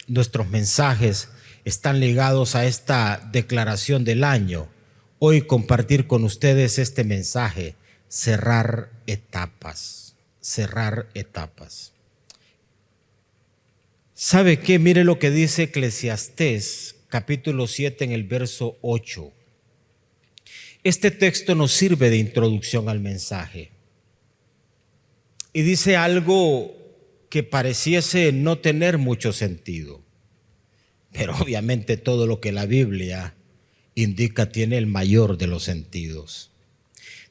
nuestros mensajes están ligados a esta declaración del año. Hoy compartir con ustedes este mensaje: cerrar etapas, cerrar etapas. ¿Sabe qué? Mire lo que dice Eclesiastés, capítulo 7, en el verso 8. Este texto nos sirve de introducción al mensaje. Y dice algo que pareciese no tener mucho sentido. Pero obviamente todo lo que la Biblia indica tiene el mayor de los sentidos.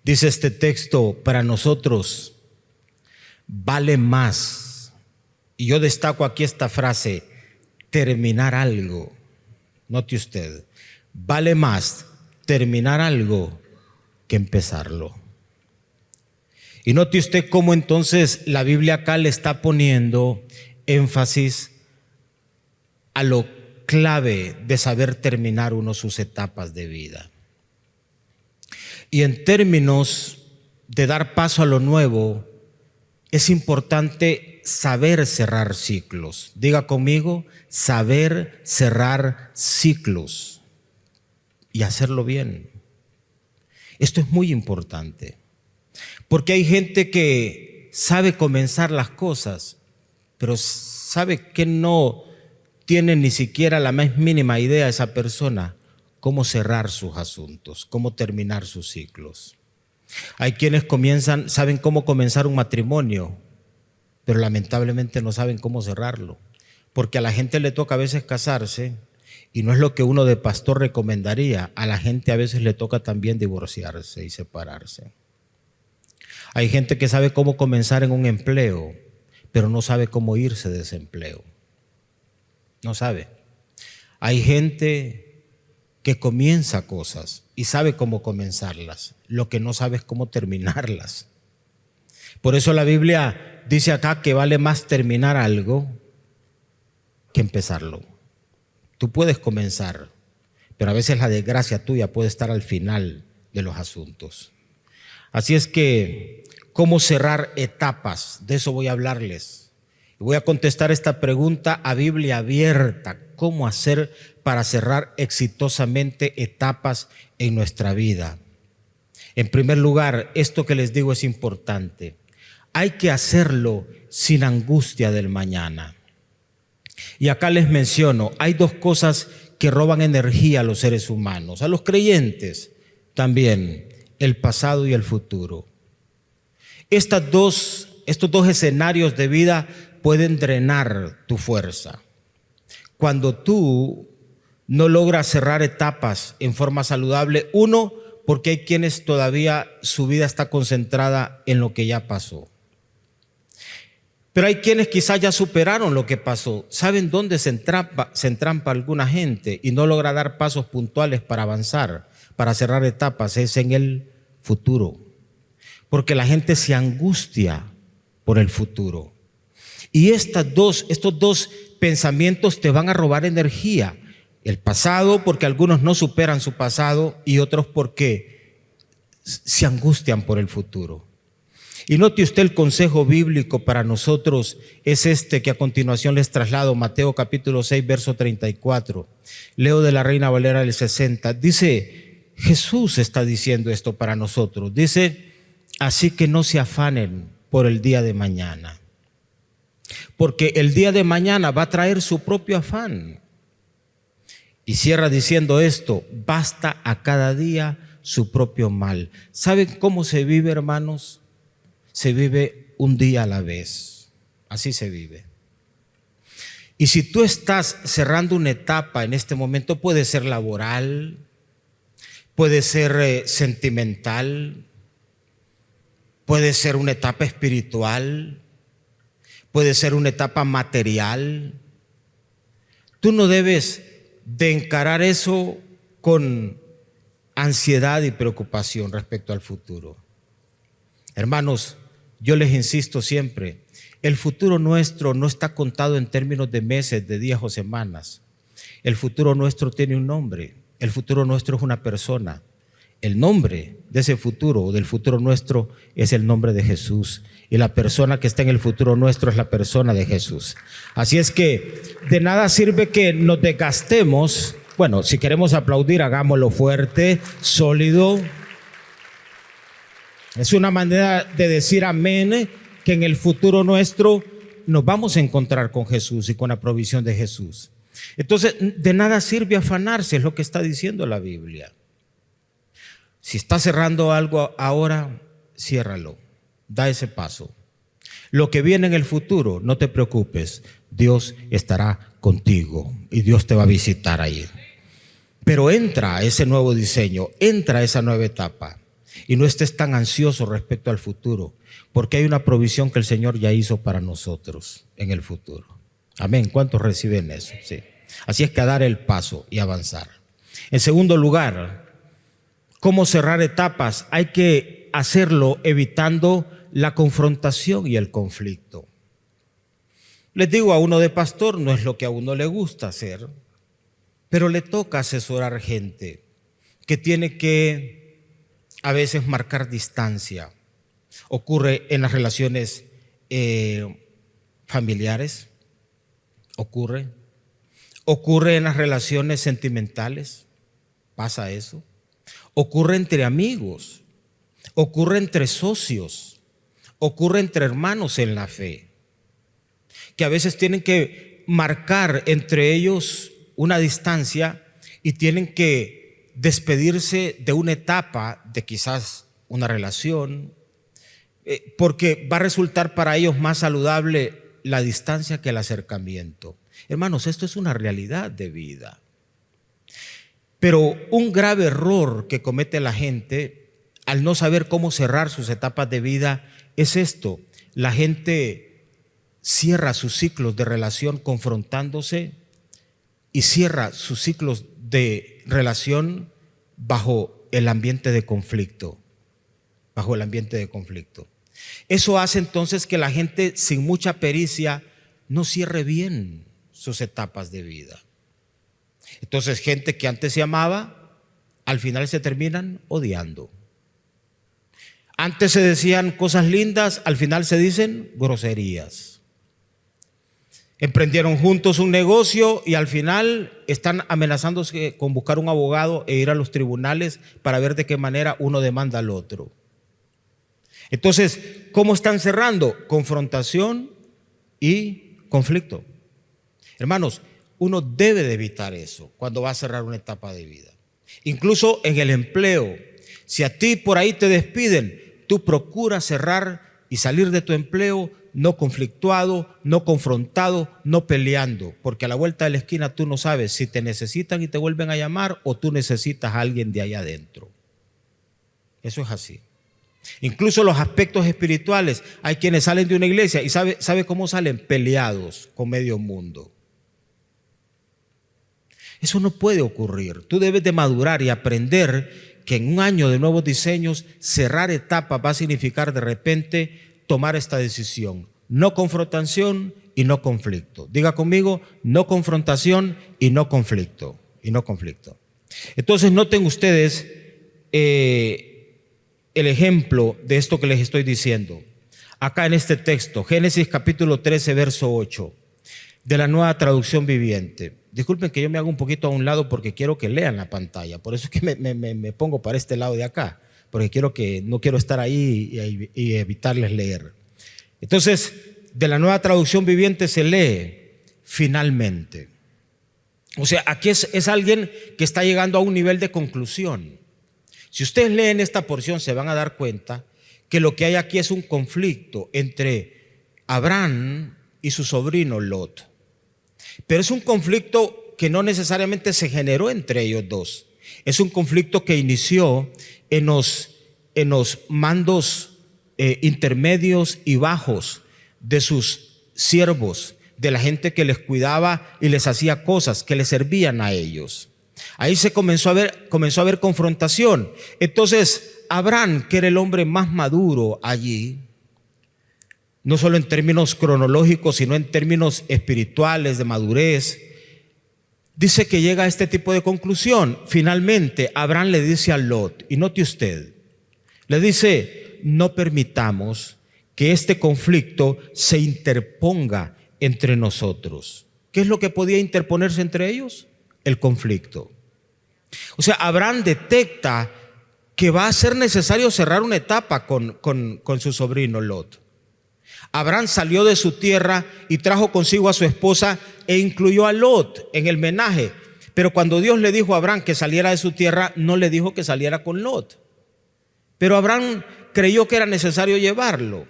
Dice este texto: para nosotros vale más, y yo destaco aquí esta frase, terminar algo. Note usted, vale más terminar algo que empezarlo. Y note usted cómo entonces la Biblia acá le está poniendo énfasis a lo clave de saber terminar uno sus etapas de vida. Y en términos de dar paso a lo nuevo, es importante saber cerrar ciclos. Diga conmigo, saber cerrar ciclos y hacerlo bien. Esto es muy importante, porque hay gente que sabe comenzar las cosas, pero sabe que no tiene ni siquiera la más mínima idea esa persona cómo cerrar sus asuntos, cómo terminar sus ciclos. Hay quienes saben cómo comenzar un matrimonio, pero lamentablemente no saben cómo cerrarlo, porque a la gente le toca a veces casarse y no es lo que uno de pastor recomendaría. A la gente a veces le toca también divorciarse y separarse. Hay gente que sabe cómo comenzar en un empleo, pero no sabe cómo irse de ese empleo. No sabe. Hay gente que comienza cosas y sabe cómo comenzarlas, lo que no sabe es cómo terminarlas. Por eso la Biblia dice acá que vale más terminar algo que empezarlo. Tú puedes comenzar, pero a veces la desgracia tuya puede estar al final de los asuntos. Así es que, ¿cómo cerrar etapas? De eso voy a hablarles. Y voy a contestar esta pregunta a Biblia abierta: ¿cómo hacer para cerrar exitosamente etapas en nuestra vida? En primer lugar, esto que les digo es importante. Hay que hacerlo sin angustia del mañana. Y acá les menciono, hay dos cosas que roban energía a los seres humanos, a los creyentes también: el pasado y el futuro. Estos dos escenarios de vida pueden drenar tu fuerza. Cuando tú no logras cerrar etapas en forma saludable, uno, porque hay quienes todavía su vida está concentrada en lo que ya pasó. Pero hay quienes quizás ya superaron lo que pasó. ¿Saben dónde se entrampa alguna gente y no logra dar pasos puntuales para avanzar, para cerrar etapas? Es en el futuro. Porque la gente se angustia por el futuro. Y estos dos pensamientos te van a robar energía. El pasado, porque algunos no superan su pasado, y otros porque se angustian por el futuro. Y note usted, el consejo bíblico para nosotros es este que a continuación les traslado: Mateo capítulo 6, verso 34. Leo de la Reina Valera del 60. Dice, Jesús está diciendo esto para nosotros. Dice: así que no se afanen por el día de mañana, porque el día de mañana va a traer su propio afán. Y cierra diciendo esto: basta a cada día su propio mal. ¿Saben cómo se vive, hermanos? Se vive un día a la vez. Así se vive. Y si tú estás cerrando una etapa en este momento, puede ser laboral, puede ser sentimental, puede ser una etapa espiritual, puede ser una etapa material. Tú no debes de encarar eso con ansiedad y preocupación respecto al futuro. Hermanos, yo les insisto siempre, el futuro nuestro no está contado en términos de meses, de días o semanas. El futuro nuestro tiene un nombre. El futuro nuestro es una persona. El nombre de ese futuro o del futuro nuestro es el nombre de Jesús. Y la persona que está en el futuro nuestro es la persona de Jesús. Así es que de nada sirve que nos desgastemos. Bueno, si queremos aplaudir, hagámoslo fuerte, sólido. Es una manera de decir amén, que en el futuro nuestro nos vamos a encontrar con Jesús y con la provisión de Jesús. Entonces, de nada sirve afanarse, es lo que está diciendo la Biblia. Si está cerrando algo ahora, ciérralo, da ese paso. Lo que viene en el futuro, no te preocupes, Dios estará contigo y Dios te va a visitar ahí. Pero entra a ese nuevo diseño, entra a esa nueva etapa y no estés tan ansioso respecto al futuro, porque hay una provisión que el Señor ya hizo para nosotros en el futuro. Amén. ¿Cuántos reciben eso? Sí. Así es que a dar el paso y avanzar. En segundo lugar, ¿cómo cerrar etapas? Hay que hacerlo evitando la confrontación y el conflicto. Les digo, a uno de pastor no es lo que a uno le gusta hacer, pero le toca asesorar gente que tiene que a veces marcar distancia. Ocurre en las relaciones familiares, ocurre en las relaciones sentimentales, pasa eso. Ocurre entre amigos, ocurre entre socios, ocurre entre hermanos en la fe, que a veces tienen que marcar entre ellos una distancia y tienen que despedirse de una etapa de quizás una relación, porque va a resultar para ellos más saludable la distancia que el acercamiento. Hermanos, esto es una realidad de vida. Pero un grave error que comete la gente al no saber cómo cerrar sus etapas de vida es esto: la gente cierra sus ciclos de relación confrontándose y cierra sus ciclos de relación bajo el ambiente de conflicto, Eso hace entonces que la gente sin mucha pericia no cierre bien sus etapas de vida. Entonces, gente que antes se amaba, al final se terminan odiando. Antes se decían cosas lindas, al final se dicen groserías. Emprendieron juntos un negocio y al final están amenazándose con buscar un abogado e ir a los tribunales para ver de qué manera uno demanda al otro. Entonces, ¿cómo están cerrando? Confrontación y conflicto. Hermanos, uno debe de evitar eso cuando va a cerrar una etapa de vida. Incluso en el empleo, si a ti por ahí te despiden, tú procuras cerrar y salir de tu empleo no conflictuado, no confrontado, no peleando, porque a la vuelta de la esquina tú no sabes si te necesitan y te vuelven a llamar o tú necesitas a alguien de allá adentro. Eso es así. Incluso los aspectos espirituales, hay quienes salen de una iglesia y ¿sabe cómo salen? Peleados con medio mundo. Eso no puede ocurrir. Tú debes de madurar y aprender que en un año de nuevos diseños, cerrar etapas va a significar de repente tomar esta decisión: no confrontación y no conflicto. Diga conmigo: no confrontación y no conflicto. Entonces noten ustedes el ejemplo de esto que les estoy diciendo. Acá en este texto, Génesis capítulo 13, verso 8, de la Nueva Traducción Viviente. Disculpen que yo me hago un poquito a un lado porque quiero que lean la pantalla. Por eso es que me pongo para este lado de acá, porque no quiero estar ahí y evitarles leer. Entonces, de la Nueva Traducción Viviente se lee finalmente. O sea, aquí es alguien que está llegando a un nivel de conclusión. Si ustedes leen esta porción, se van a dar cuenta que lo que hay aquí es un conflicto entre Abraham y su sobrino Lot. Pero es un conflicto que no necesariamente se generó entre ellos dos. Es un conflicto que inició en los mandos intermedios y bajos de sus siervos, de la gente que les cuidaba y les hacía cosas que les servían a ellos. Ahí se comenzó a ver confrontación. Entonces Abraham, que era el hombre más maduro allí, no solo en términos cronológicos, sino en términos espirituales de madurez, dice que llega a este tipo de conclusión. Finalmente, Abraham le dice a Lot, y note usted, le dice: no permitamos que este conflicto se interponga entre nosotros. ¿Qué es lo que podía interponerse entre ellos? El conflicto. O sea, Abraham detecta que va a ser necesario cerrar una etapa con su sobrino Lot. Abraham salió de su tierra y trajo consigo a su esposa e incluyó a Lot en el menaje. Pero cuando Dios le dijo a Abraham que saliera de su tierra, no le dijo que saliera con Lot. Pero Abraham creyó que era necesario llevarlo.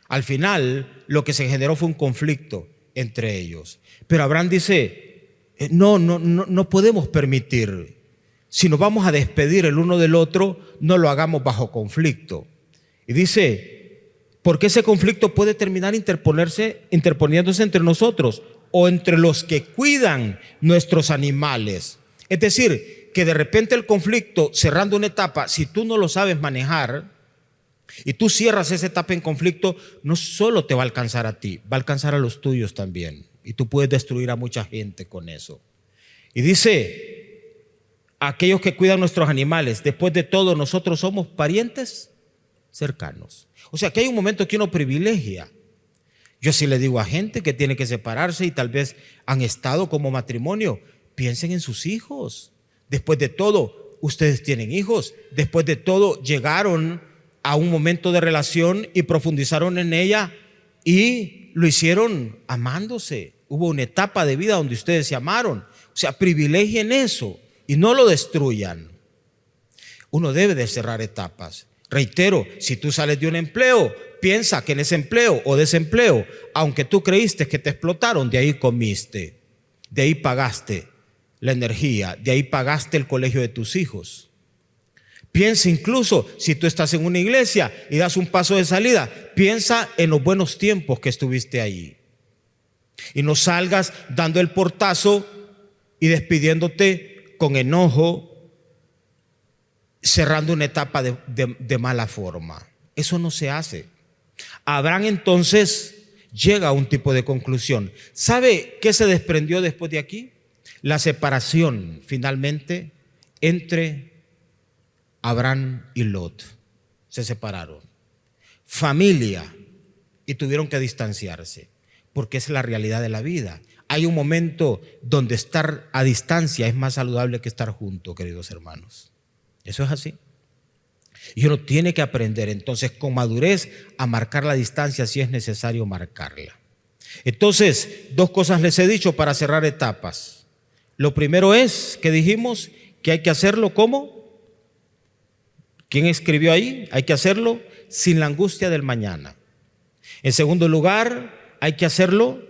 Al final, lo que se generó fue un conflicto entre ellos. Pero Abraham dice: no podemos permitir. Si nos vamos a despedir el uno del otro, no lo hagamos bajo conflicto. Y dice: porque ese conflicto puede terminar interponiéndose entre nosotros o entre los que cuidan nuestros animales. Es decir, que de repente el conflicto, cerrando una etapa, si tú no lo sabes manejar y tú cierras esa etapa en conflicto, no solo te va a alcanzar a ti, va a alcanzar a los tuyos también. Y tú puedes destruir a mucha gente con eso. Y dice: aquellos que cuidan nuestros animales, después de todo, nosotros somos parientes cercanos. O sea, que hay un momento que uno privilegia. Yo sí le digo a gente que tiene que separarse y tal vez han estado como matrimonio, piensen en sus hijos. Después de todo, ustedes tienen hijos. Después de todo, llegaron a un momento de relación y profundizaron en ella y lo hicieron amándose. Hubo una etapa de vida donde ustedes se amaron. O sea, privilegien eso y no lo destruyan. Uno debe de cerrar etapas. Reitero, si tú sales de un empleo, piensa que en ese empleo o desempleo, aunque tú creíste que te explotaron, de ahí comiste, de ahí pagaste la energía, de ahí pagaste el colegio de tus hijos. Piensa incluso, si tú estás en una iglesia y das un paso de salida, piensa en los buenos tiempos que estuviste ahí. Y no salgas dando el portazo y despidiéndote con enojo, cerrando una etapa de mala forma. Eso no se hace. Abraham entonces llega a un tipo de conclusión. ¿Sabe qué se desprendió después de aquí? La separación finalmente entre Abraham y Lot. Se separaron. Familia, y tuvieron que distanciarse, porque es la realidad de la vida. Hay un momento donde estar a distancia es más saludable que estar juntos, queridos hermanos. Eso es así. Y uno tiene que aprender entonces con madurez a marcar la distancia si es necesario marcarla. Entonces, dos cosas les he dicho para cerrar etapas. Lo primero es que dijimos que hay que hacerlo ¿cómo? ¿Quién escribió ahí? Hay que hacerlo sin la angustia del mañana. En segundo lugar, hay que hacerlo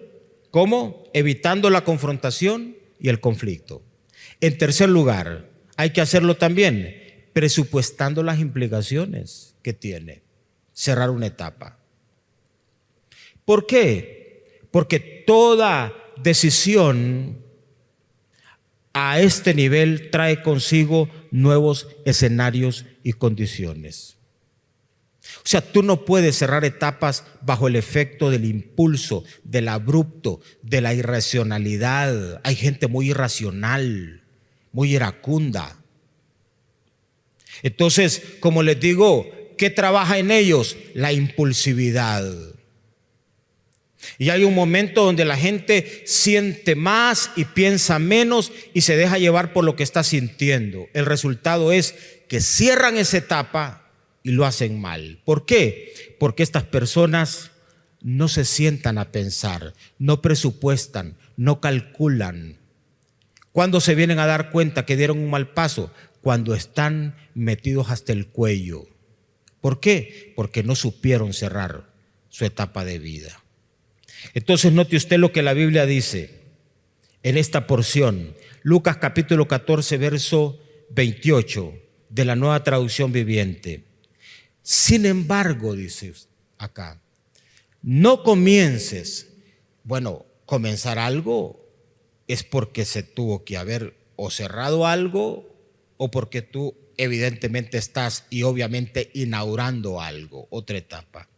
¿cómo? Evitando la confrontación y el conflicto. En tercer lugar, hay que hacerlo también presupuestando las implicaciones que tiene cerrar una etapa. ¿Por qué? Porque toda decisión a este nivel trae consigo nuevos escenarios y condiciones. O sea, tú no puedes cerrar etapas bajo el efecto del impulso, del abrupto, de la irracionalidad. Hay gente muy irracional, muy iracunda. Entonces, como les digo, ¿qué trabaja en ellos? La impulsividad. Y hay un momento donde la gente siente más y piensa menos y se deja llevar por lo que está sintiendo. El resultado es que cierran esa etapa y lo hacen mal. ¿Por qué? Porque estas personas no se sientan a pensar, no presupuestan, no calculan. ¿Cuándo se vienen a dar cuenta que dieron un mal paso? Cuando están metidos hasta el cuello. ¿Por qué? Porque no supieron cerrar su etapa de vida. Entonces note usted lo que la Biblia dice en esta porción. Lucas capítulo 14, verso 28 de la Nueva Traducción Viviente. Sin embargo, dice acá, no comiences. Bueno, comenzar algo es porque se tuvo que haber o cerrado algo o porque tú evidentemente estás y obviamente inaugurando algo, otra etapa.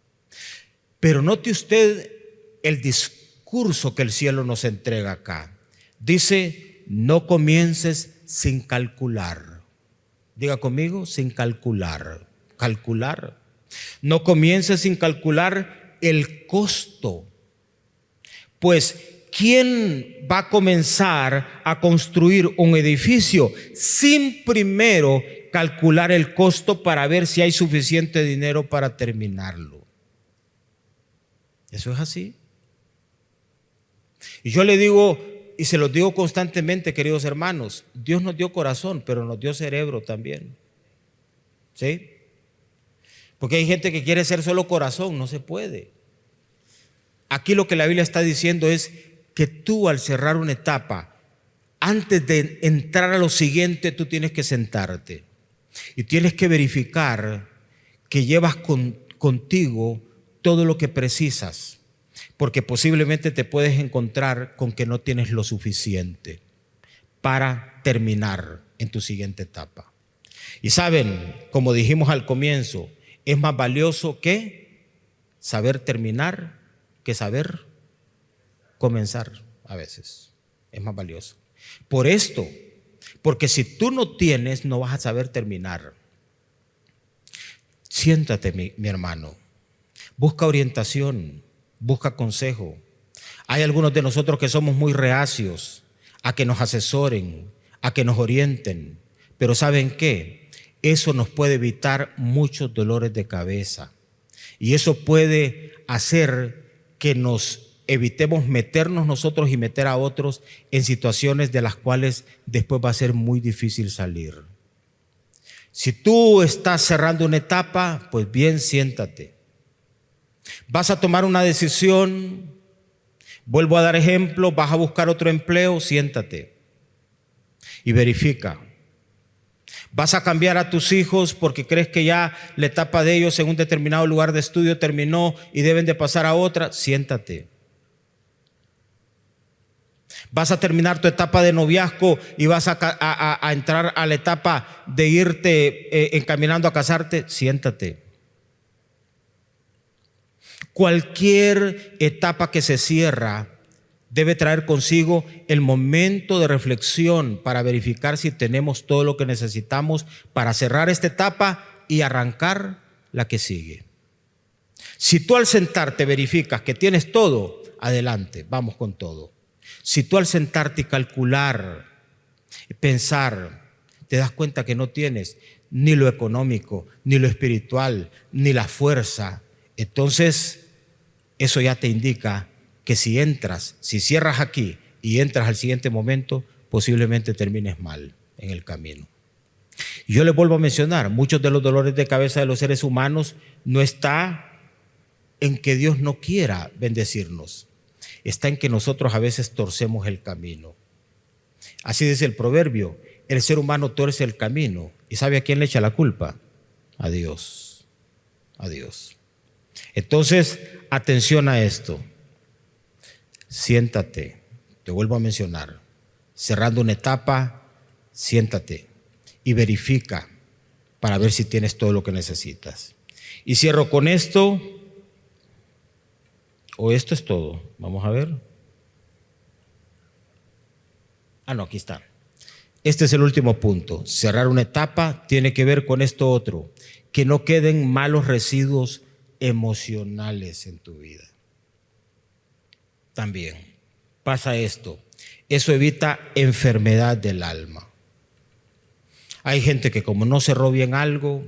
Pero note usted el discurso que el cielo nos entrega acá. Dice, no comiences sin calcular. Diga conmigo, sin calcular. Calcular. No comiences sin calcular el costo. Pues, ¿quién va a comenzar a construir un edificio sin primero calcular el costo para ver si hay suficiente dinero para terminarlo? Eso es así. Y yo le digo, y se los digo constantemente, queridos hermanos, Dios nos dio corazón, pero nos dio cerebro también. ¿Sí? Porque hay gente que quiere ser solo corazón, no se puede. Aquí lo que la Biblia está diciendo es que tú, al cerrar una etapa, antes de entrar a lo siguiente, tú tienes que sentarte y tienes que verificar que llevas contigo todo lo que precisas, porque posiblemente te puedes encontrar con que no tienes lo suficiente para terminar en tu siguiente etapa. Y saben, como dijimos al comienzo, es más valioso que saber terminar que saber comenzar. A veces es más valioso. Por esto, porque si tú no tienes, no vas a saber terminar. Siéntate, mi hermano. Busca orientación, busca consejo. Hay algunos de nosotros que somos muy reacios a que nos asesoren, a que nos orienten. Pero ¿saben qué? Eso nos puede evitar muchos dolores de cabeza. Y eso puede hacer que nos evitemos meternos nosotros y meter a otros en situaciones de las cuales después va a ser muy difícil salir. Si tú estás cerrando una etapa, pues bien, siéntate. Vas a tomar una decisión, vuelvo a dar ejemplo, vas a buscar otro empleo, siéntate y verifica. Vas a cambiar a tus hijos porque crees que ya la etapa de ellos en un determinado lugar de estudio terminó y deben de pasar a otra, siéntate. Vas a terminar tu etapa de noviazgo y vas a entrar a la etapa de irte encaminando a casarte, siéntate. Cualquier etapa que se cierra debe traer consigo el momento de reflexión para verificar si tenemos todo lo que necesitamos para cerrar esta etapa y arrancar la que sigue. Si tú al sentarte verificas que tienes todo, adelante, vamos con todo. Si tú al sentarte y calcular, pensar, te das cuenta que no tienes ni lo económico, ni lo espiritual, ni la fuerza, entonces eso ya te indica que si cierras aquí y entras al siguiente momento, posiblemente termines mal en el camino. Yo les vuelvo a mencionar, muchos de los dolores de cabeza de los seres humanos no está en que Dios no quiera bendecirnos, está en que nosotros a veces torcemos el camino. Así dice el proverbio, el ser humano torce el camino. ¿Y sabe a quién le echa la culpa? A Dios. A Dios. Entonces, atención a esto. Siéntate, te vuelvo a mencionar, cerrando una etapa, siéntate y verifica para ver si tienes todo lo que necesitas. Y cierro con esto, o esto es todo, vamos a ver. No, aquí está. Este es el último punto. Cerrar una etapa tiene que ver con esto otro, que no queden malos residuos emocionales en tu vida. También pasa esto. Eso evita enfermedad del alma. Hay gente que como no cerró bien algo,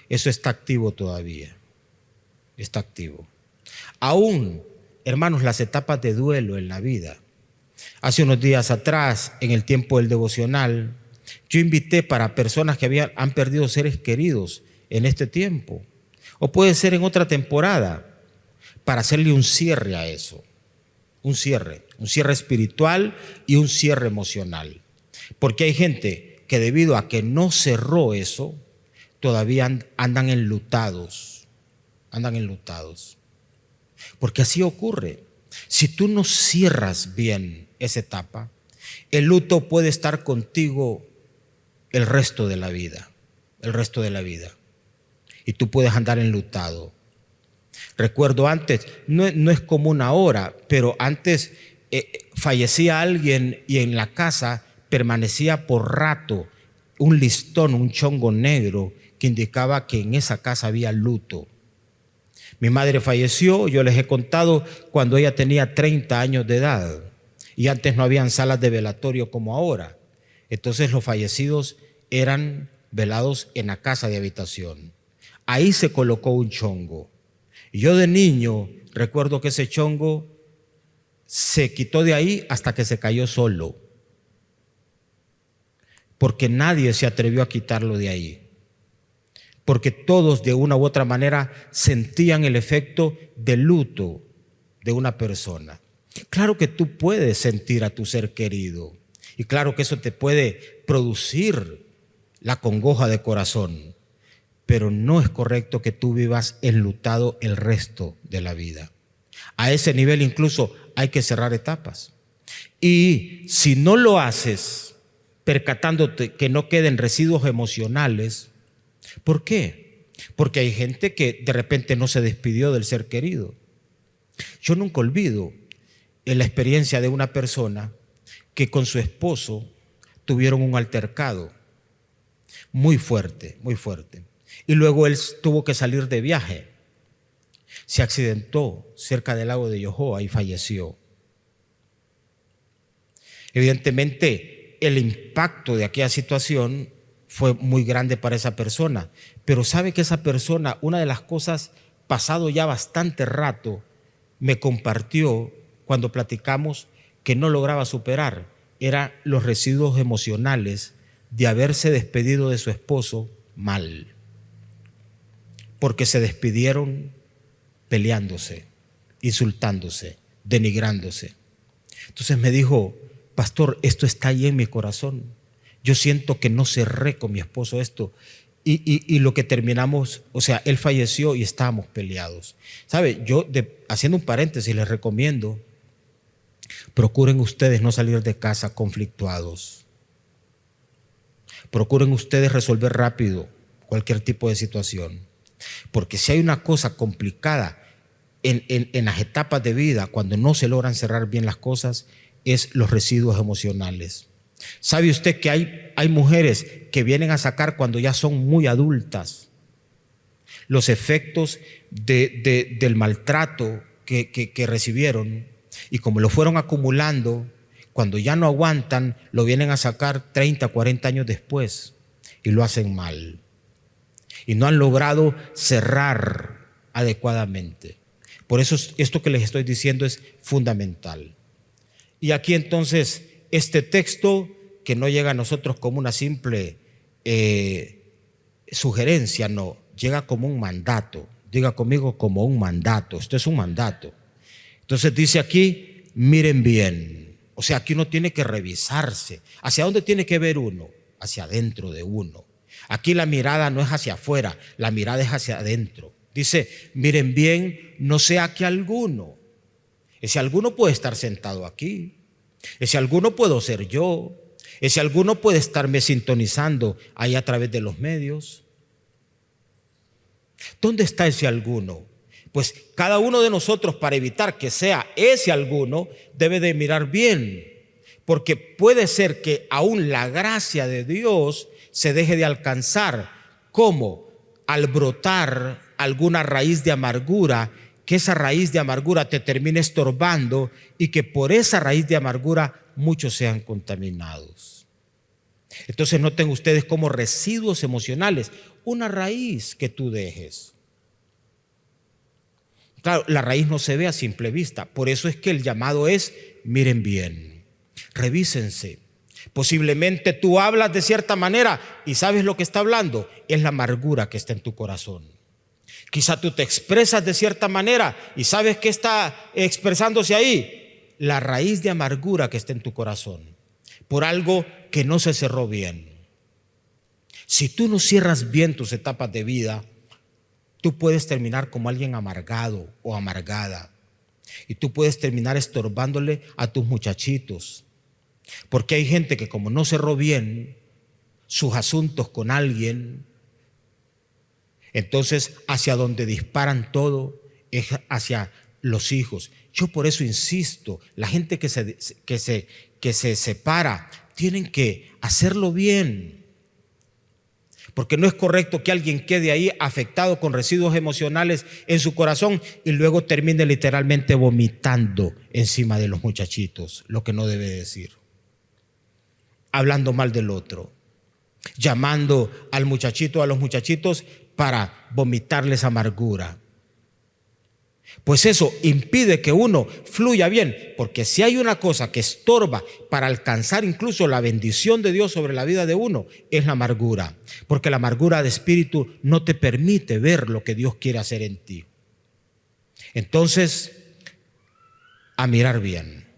eso está activo todavía. Está activo. Aún, hermanos, las etapas de duelo en la vida. Hace unos días atrás, en el tiempo del devocional, yo invité para personas que han perdido seres queridos en este tiempo, o puede ser en otra temporada, para hacerle un cierre a eso. Un cierre espiritual y un cierre emocional. Porque hay gente que debido a que no cerró eso, todavía andan enlutados. Porque así ocurre. Si tú no cierras bien esa etapa, el luto puede estar contigo el resto de la vida. Y tú puedes andar enlutado. Recuerdo antes, no es común ahora, pero antes fallecía alguien y en la casa permanecía por rato un listón, un chongo negro que indicaba que en esa casa había luto. Mi madre falleció, yo les he contado, cuando ella tenía 30 años de edad, y antes no habían salas de velatorio como ahora. Entonces los fallecidos eran velados en la casa de habitación. Ahí se colocó un chongo. Y yo de niño recuerdo que ese chongo se quitó de ahí hasta que se cayó solo, porque nadie se atrevió a quitarlo de ahí, porque todos de una u otra manera sentían el efecto de luto de una persona. Claro que tú puedes sentir a tu ser querido, y claro que eso te puede producir la congoja de corazón, pero no es correcto que tú vivas enlutado el resto de la vida. A ese nivel incluso hay que cerrar etapas. Y si no lo haces percatándote que no queden residuos emocionales, ¿por qué? Porque hay gente que de repente no se despidió del ser querido. Yo nunca olvido la experiencia de una persona que con su esposo tuvieron un altercado muy fuerte, muy fuerte. Y luego él tuvo que salir de viaje. Se accidentó cerca del lago de Yohoa y falleció. Evidentemente, el impacto de aquella situación fue muy grande para esa persona. Pero sabe que esa persona, una de las cosas, pasado ya bastante rato, me compartió cuando platicamos que no lograba superar, eran los residuos emocionales de haberse despedido de su esposo mal. Porque se despidieron peleándose, insultándose, denigrándose. Entonces me dijo: pastor, esto está ahí en mi corazón. Yo siento que no cerré con mi esposo esto. Y lo que terminamos, o sea, él falleció y estábamos peleados. ¿Sabe? Haciendo un paréntesis, les recomiendo, procuren ustedes no salir de casa conflictuados. Procuren ustedes resolver rápido cualquier tipo de situación. Porque si hay una cosa complicada en las etapas de vida, cuando no se logran cerrar bien las cosas, es los residuos emocionales. ¿Sabe usted que hay mujeres que vienen a sacar cuando ya son muy adultas los efectos del maltrato que recibieron, y como lo fueron acumulando, cuando ya no aguantan, lo vienen a sacar 30, 40 años después y lo hacen mal? Y no han logrado cerrar adecuadamente. Por eso esto que les estoy diciendo es fundamental. Y aquí entonces este texto, que no llega a nosotros como una simple sugerencia, no, llega como un mandato. Diga conmigo: como un mandato. Esto es un mandato. Entonces dice aquí: miren bien. O sea, aquí uno tiene que revisarse. ¿Hacia dónde tiene que ver uno? Hacia adentro de uno. Aquí la mirada no es hacia afuera, la mirada es hacia adentro. Dice: miren bien, no sea que alguno. Ese alguno puede estar sentado aquí. Ese alguno puedo ser yo. Ese alguno puede estarme sintonizando ahí a través de los medios. ¿Dónde está ese alguno? Pues cada uno de nosotros, para evitar que sea ese alguno, debe de mirar bien. Porque puede ser que aún la gracia de Dios se deje de alcanzar. ¿Cómo? Al brotar alguna raíz de amargura, que esa raíz de amargura te termine estorbando y que por esa raíz de amargura muchos sean contaminados. Entonces noten ustedes como residuos emocionales, una raíz que tú dejes. Claro, la raíz no se ve a simple vista, por eso es que el llamado es: miren bien, revísense. Posiblemente tú hablas de cierta manera y sabes lo que está hablando, es la amargura que está en tu corazón. Quizá tú te expresas de cierta manera y sabes que está expresándose ahí, la raíz de amargura que está en tu corazón, por algo que no se cerró bien. Si tú no cierras bien tus etapas de vida, tú puedes terminar como alguien amargado o amargada, y tú puedes terminar estorbándole a tus muchachitos. Porque hay gente que, como no cerró bien sus asuntos con alguien, entonces hacia donde disparan todo es hacia los hijos. Yo por eso insisto, la gente que se separa tienen que hacerlo bien. Porque no es correcto que alguien quede ahí afectado con residuos emocionales en su corazón y luego termine literalmente vomitando encima de los muchachitos, lo que no debe decir. Hablando mal del otro, llamando al muchachito, a los muchachitos para vomitarles amargura. Pues eso impide que uno fluya bien, porque si hay una cosa que estorba para alcanzar incluso la bendición de Dios sobre la vida de uno, es la amargura, porque la amargura de espíritu no te permite ver lo que Dios quiere hacer en ti. Entonces, a mirar bien.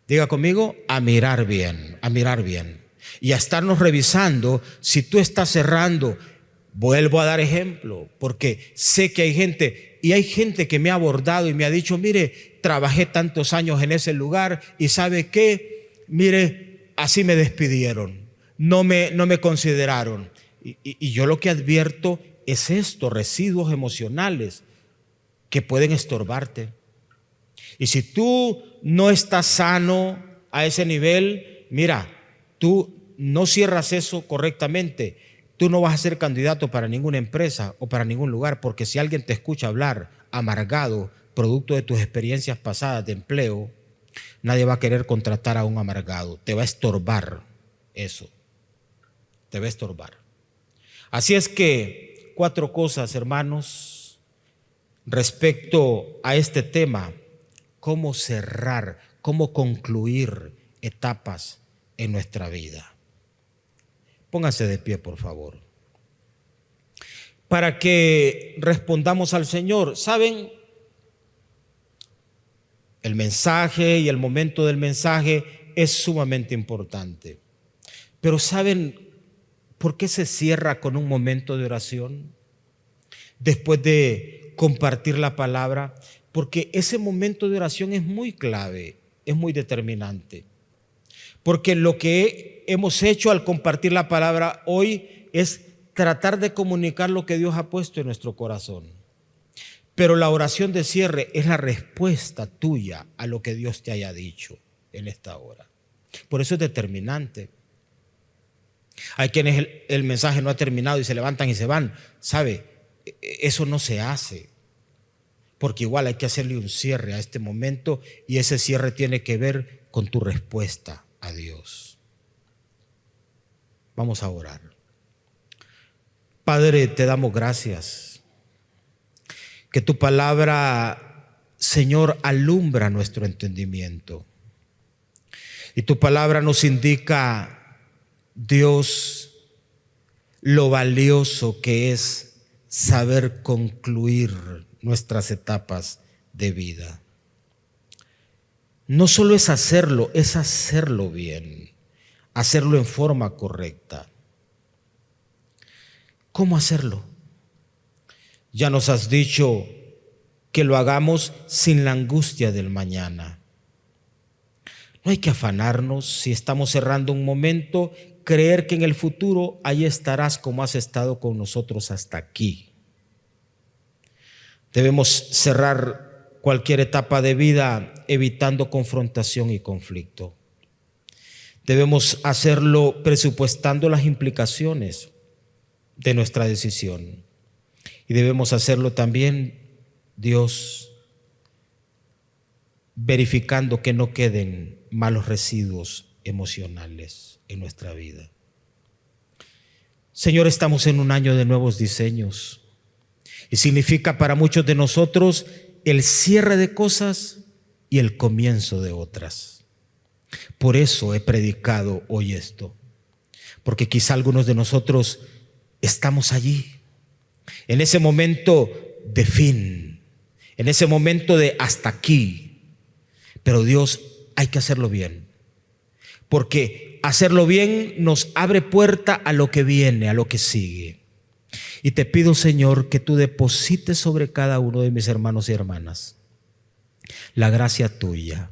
Diga conmigo, a mirar bien, a mirar bien. Y a estarnos revisando si tú estás cerrando. Vuelvo a dar ejemplo, porque sé que hay gente, y hay gente que me ha abordado y me ha dicho, mire, trabajé tantos años en ese lugar y ¿sabe qué? Mire, así me despidieron, no me consideraron. Y yo lo que advierto es esto, residuos emocionales que pueden estorbarte. Y si tú no estás sano a ese nivel, mira, tú no cierras eso correctamente, tú no vas a ser candidato para ninguna empresa o para ningún lugar, porque si alguien te escucha hablar amargado, producto de tus experiencias pasadas de empleo, nadie va a querer contratar a un amargado. Te va a estorbar eso. Te va a estorbar. Así es que 4 cosas, hermanos, respecto a este tema: cómo cerrar, cómo concluir etapas en nuestra vida. Pónganse de pie, por favor, para que respondamos al Señor. ¿Saben? El mensaje y el momento del mensaje es sumamente importante. Pero ¿saben por qué se cierra con un momento de oración después de compartir la palabra? Porque ese momento de oración es muy clave, es muy determinante. Porque lo que hemos hecho al compartir la palabra hoy es tratar de comunicar lo que Dios ha puesto en nuestro corazón. Pero la oración de cierre es la respuesta tuya a lo que Dios te haya dicho en esta hora. Por eso es determinante. Hay quienes el mensaje no ha terminado y se levantan y se van. ¿Sabe? Eso no se hace. Porque igual hay que hacerle un cierre a este momento, y ese cierre tiene que ver con tu respuesta a Dios. Vamos a orar. Padre, te damos gracias. Que tu palabra, Señor, alumbra nuestro entendimiento. Y tu palabra nos indica, Dios, lo valioso que es saber concluir nuestras etapas de vida. No solo es hacerlo bien, hacerlo en forma correcta. ¿Cómo hacerlo? Ya nos has dicho que lo hagamos sin la angustia del mañana. No hay que afanarnos si estamos cerrando un momento, creer que en el futuro ahí estarás como has estado con nosotros hasta aquí. Debemos cerrar cualquier etapa de vida evitando confrontación y conflicto. Debemos hacerlo presupuestando las implicaciones de nuestra decisión. Y debemos hacerlo también, Dios, verificando que no queden malos residuos emocionales en nuestra vida. Señor, estamos en un año de nuevos diseños. Y significa para muchos de nosotros el cierre de cosas y el comienzo de otras. Por eso he predicado hoy esto, porque quizá algunos de nosotros estamos allí, en ese momento de fin, en ese momento de hasta aquí. Pero Dios, hay que hacerlo bien, porque hacerlo bien nos abre puerta a lo que viene, a lo que sigue. Y te pido, Señor, que tú deposites sobre cada uno de mis hermanos y hermanas la gracia tuya,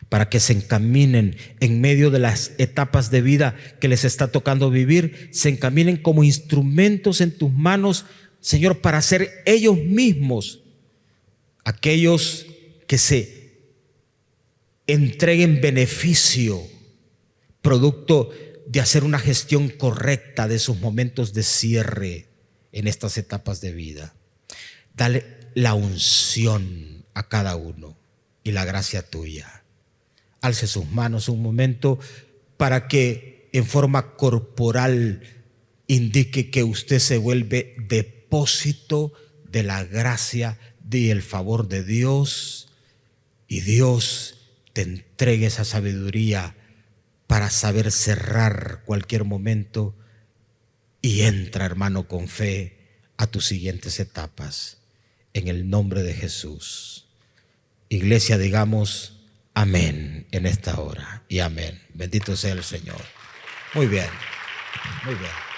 para que se encaminen en medio de las etapas de vida que les está tocando vivir, se encaminen como instrumentos en tus manos, Señor, para ser ellos mismos aquellos que se entreguen beneficio producto de hacer una gestión correcta de sus momentos de cierre en estas etapas de vida. Dale la unción a cada uno y la gracia tuya. Alce sus manos un momento para que en forma corporal indique que usted se vuelve depósito de la gracia y el favor de Dios, y Dios te entregue esa sabiduría para saber cerrar cualquier momento y entra, hermano, con fe a tus siguientes etapas. En el nombre de Jesús. Iglesia, digamos amén en esta hora y amén. Bendito sea el Señor. Muy bien, muy bien.